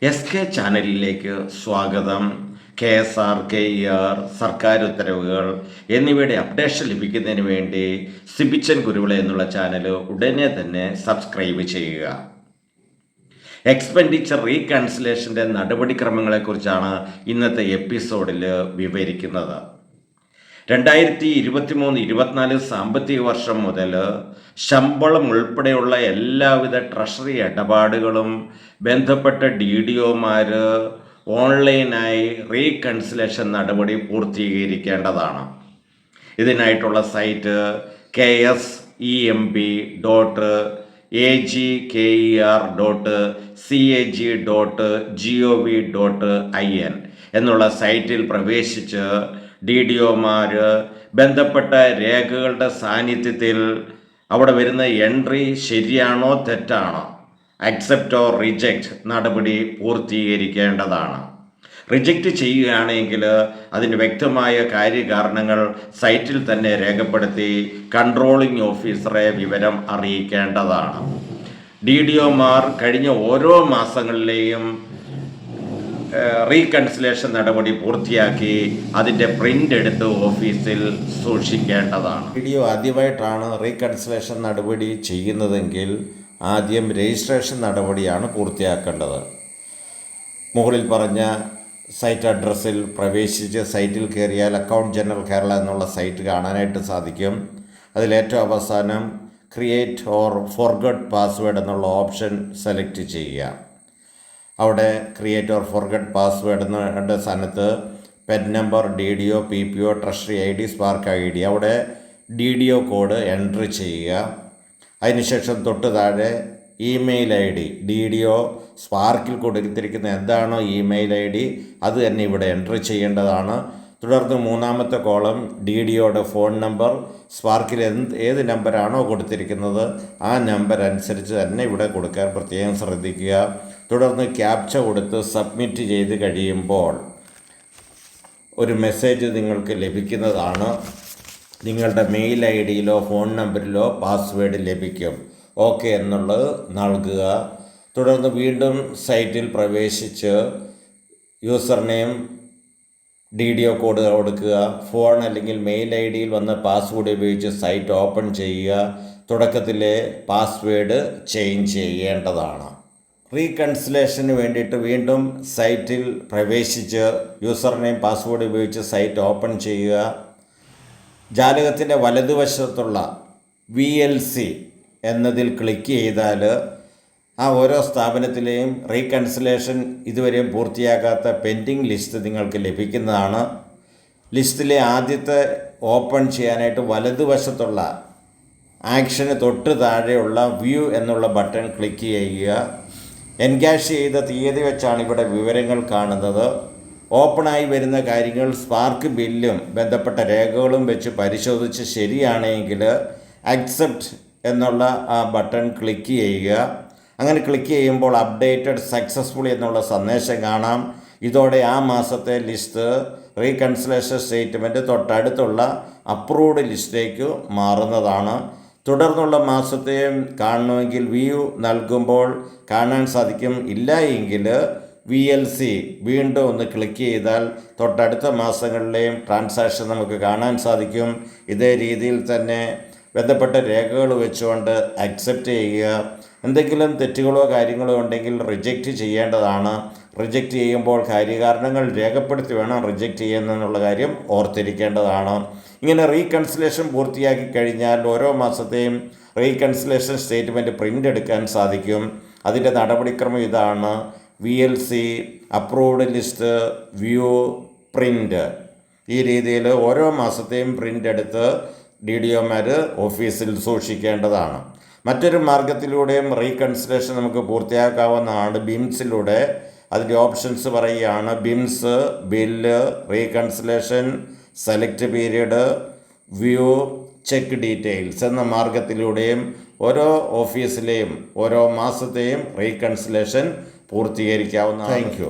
SK ചാനലിലേക്ക് സ്വാഗതം. KSR, KER, സർക്കാർ ഉത്തരവുകൾ എന്നിവയുടെ അപ്ഡേഷൻ ലഭിക്കുന്നതിന് വേണ്ടി സിബിച്ചൻ കുരുവിള എന്നുള്ള ചാനൽ ഉടനെ തന്നെ സബ്സ്ക്രൈബ് ചെയ്യുക. എക്സ്പെൻഡിച്ചർ റീകൺസിലേഷൻ്റെ നടപടിക്രമങ്ങളെക്കുറിച്ചാണ് ഇന്നത്തെ എപ്പിസോഡിൽ വിവരിക്കുന്നത്. 2023-24 സാമ്പത്തിക വർഷം മുതൽ ശമ്പളം ഉൾപ്പെടെയുള്ള എല്ലാവിധ ട്രഷറി ഇടപാടുകളും ബന്ധപ്പെട്ട DDOമാർ ഓൺലൈനായി റീകൺസിലേഷൻ നടപടി പൂർത്തീകരിക്കേണ്ടതാണ്. ഇതിനായിട്ടുള്ള സൈറ്റ് KSEMB.agker.cag.gov.in എന്നുള്ള സൈറ്റിൽ പ്രവേശിച്ച് DDOമാർ ബന്ധപ്പെട്ട രേഖകളുടെ സാന്നിധ്യത്തിൽ അവിടെ വരുന്ന എൻട്രി ശരിയാണോ തെറ്റാണോ, അക്സെപ്റ്റ് ഓർ റിജക്റ്റ് നടപടി പൂർത്തീകരിക്കേണ്ടതാണ്. റിജക്റ്റ് ചെയ്യുകയാണെങ്കിൽ അതിന് വ്യക്തമായ കാര്യകാരണങ്ങൾ സൈറ്റിൽ തന്നെ രേഖപ്പെടുത്തി കൺട്രോളിംഗ് ഓഫീസറെ വിവരം അറിയിക്കേണ്ടതാണ്. DDOമാർ കഴിഞ്ഞ ഓരോ മാസങ്ങളിലെയും റീകൺസിലേഷൻ നടപടി പൂർത്തിയാക്കി അതിൻ്റെ പ്രിൻ്റ് എടുത്ത് ഓഫീസിൽ സൂക്ഷിക്കേണ്ടതാണ്. DDO ആദ്യമായിട്ടാണ് റീകൺസിലേഷൻ നടപടി ചെയ്യുന്നതെങ്കിൽ ആദ്യം രജിസ്ട്രേഷൻ നടപടിയാണ് പൂർത്തിയാക്കേണ്ടത്. മുകളിൽ പറഞ്ഞ സൈറ്റ് അഡ്രസ്സിൽ പ്രവേശിച്ച് സൈറ്റിൽ കയറിയാൽ അക്കൗണ്ട് ജനറൽ കേരള എന്നുള്ള സൈറ്റ് കാണാനായിട്ട് സാധിക്കും. അതിലേറ്റവും അവസാനം ക്രിയേറ്റ് ഓർ ഫോർഗട്ട് പാസ്വേഡ് എന്നുള്ള ഓപ്ഷൻ സെലക്ട് ചെയ്യുക. അവിടെ ക്രിയേറ്റ് ഓർ ഫോർഗട്ട് പാസ്വേഡ് എന്ന സ്ഥാനത്ത് pen number, DDO, PPO, treasury ID, spark ID, അവിടെ DDO കോഡ് എൻട്രി ചെയ്യുക. അതിനുശേഷം തൊട്ട് താഴെ ഇമെയിൽ ID, DDO സ്പാർക്കിൽ കൊടുത്തിരിക്കുന്ന എന്താണോ ഇമെയിൽ ID അത് തന്നെ ഇവിടെ എൻട്രി ചെയ്യേണ്ടതാണ്. തുടർന്ന് മൂന്നാമത്തെ കോളം DDOയുടെ ഫോൺ നമ്പർ, സ്പാർക്കിൽ ഏത് നമ്പറാണോ കൊടുത്തിരിക്കുന്നത് ആ നമ്പർ അനുസരിച്ച് തന്നെ ഇവിടെ കൊടുക്കാൻ പ്രത്യേകം ശ്രദ്ധിക്കുക. തുടർന്ന് ക്യാപ്ച കൊടുത്ത് സബ്മിറ്റ് ചെയ്ത് കഴിയുമ്പോൾ ഒരു മെസ്സേജ് നിങ്ങൾക്ക് ലഭിക്കുന്നതാണ്. നിങ്ങളുടെ മെയിൽ IDയിലോ ഫോൺ നമ്പറിലോ പാസ്വേഡ് ലഭിക്കും. ഓക്കെ എന്നുള്ളത് നൽകുക. തുടർന്ന് വീണ്ടും സൈറ്റിൽ പ്രവേശിച്ച് യൂസർ നെയിം, DDO കോഡ് കൊടുക്കുക. ഫോൺ അല്ലെങ്കിൽ മെയിൽ IDയിൽ വന്ന പാസ്വേഡ് ഉപയോഗിച്ച് സൈറ്റ് ഓപ്പൺ ചെയ്യുക. തുടക്കത്തിലെ പാസ്വേഡ് ചേഞ്ച് ചെയ്യേണ്ടതാണ്. റീകൺസിലേഷന് വേണ്ടിയിട്ട് വീണ്ടും സൈറ്റിൽ പ്രവേശിച്ച് യൂസർ നെയിം, പാസ്വേഡ് ഉപയോഗിച്ച് സൈറ്റ് ഓപ്പൺ ചെയ്യുക. ജാലകത്തിൻ്റെ വലതുവശത്തുള്ള VLC എന്നതിൽ ക്ലിക്ക് ചെയ്താൽ ആ ഓരോ സ്ഥാപനത്തിലെയും റീകൺസിലേഷൻ ഇതുവരെയും പൂർത്തിയാക്കാത്ത പെൻഡിങ് ലിസ്റ്റ് നിങ്ങൾക്ക് ലഭിക്കുന്നതാണ്. ലിസ്റ്റിലെ ആദ്യത്തെ ഓപ്പൺ ചെയ്യാനായിട്ട് വലതുവശത്തുള്ള ആക്ഷന് തൊട്ട് താഴെയുള്ള വ്യൂ എന്നുള്ള ബട്ടൺ ക്ലിക്ക് ചെയ്യുക. എൻകാഷ് ചെയ്ത തീയതി വെച്ചാണ് ഇവിടെ വിവരങ്ങൾ കാണുന്നത്. ഓപ്പണായി വരുന്ന കാര്യങ്ങൾ സ്പാർക്ക് ബില്ലും ബന്ധപ്പെട്ട രേഖകളും വെച്ച് പരിശോധിച്ച് ശരിയാണെങ്കിൽ അക്സെപ്റ്റ് എന്നുള്ള ആ ബട്ടൺ ക്ലിക്ക് ചെയ്യുക. അങ്ങനെ ക്ലിക്ക് ചെയ്യുമ്പോൾ അപ്ഡേറ്റഡ് സക്സസ്ഫുള്ളി എന്നുള്ള സന്ദേശം കാണാം. ഇതോടെ ആ മാസത്തെ ലിസ്റ്റ് റീകൺസിലേഷൻ സ്റ്റേറ്റ്മെൻറ്റ് തൊട്ടടുത്തുള്ള അപ്രൂവ്ഡ് ലിസ്റ്റിലേക്ക് മാറുന്നതാണ്. തുടർന്നുള്ള മാസത്തെയും കാണണമെങ്കിൽ വ്യൂ നൽകുമ്പോൾ കാണാൻ സാധിക്കും. ഇല്ല എങ്കിൽ VLC വീണ്ടും ഒന്ന് ക്ലിക്ക് ചെയ്താൽ തൊട്ടടുത്ത മാസങ്ങളിലെയും ട്രാൻസാക്ഷൻ നമുക്ക് കാണാൻ സാധിക്കും. ഇതേ രീതിയിൽ തന്നെ ബന്ധപ്പെട്ട രേഖകൾ വെച്ചുകൊണ്ട് അക്സെപ്റ്റ് ചെയ്യുക. എന്തെങ്കിലും തെറ്റുകളോ കാര്യങ്ങളോ ഉണ്ടെങ്കിൽ റിജക്റ്റ് ചെയ്യേണ്ടതാണ്. റിജക്റ്റ് ചെയ്യുമ്പോൾ കാര്യകാരണങ്ങൾ രേഖപ്പെടുത്തി വേണം റിജക്റ്റ് ചെയ്യുന്നതെന്നുള്ള കാര്യം ഓർത്തിരിക്കേണ്ടതാണ്. ഇങ്ങനെ റീകൺസിലേഷൻ പൂർത്തിയാക്കി കഴിഞ്ഞാൽ ഓരോ മാസത്തെയും റീകൺസിലേഷൻ സ്റ്റേറ്റ്മെൻറ്റ് പ്രിൻ്റ് എടുക്കാൻ സാധിക്കും. അതിൻ്റെ നടപടിക്രമം ഇതാണ്: VLC, approved list, view, print. ഈ രീതിയിൽ ഓരോ മാസത്തെയും പ്രിൻ്റ് എടുത്ത് DDOമാർ ഓഫീസിൽ സൂക്ഷിക്കേണ്ടതാണ്. മറ്റൊരു മാർഗത്തിലൂടെയും റീകൺസിലേഷൻ നമുക്ക് പൂർത്തിയാക്കാവുന്നതാണ് BIMSലൂടെ. അതിൻ്റെ ഓപ്ഷൻസ് പറയുകയാണ്: BIMS, bill, reconciliation, select period, view, check details എന്ന മാർഗത്തിലൂടെയും ഓരോ ഓഫീസിലെയും ഓരോ മാസത്തെയും റീകൺസിലേഷൻ പൂർത്തീകരിക്കാവുന്നതാണ്. Thank U.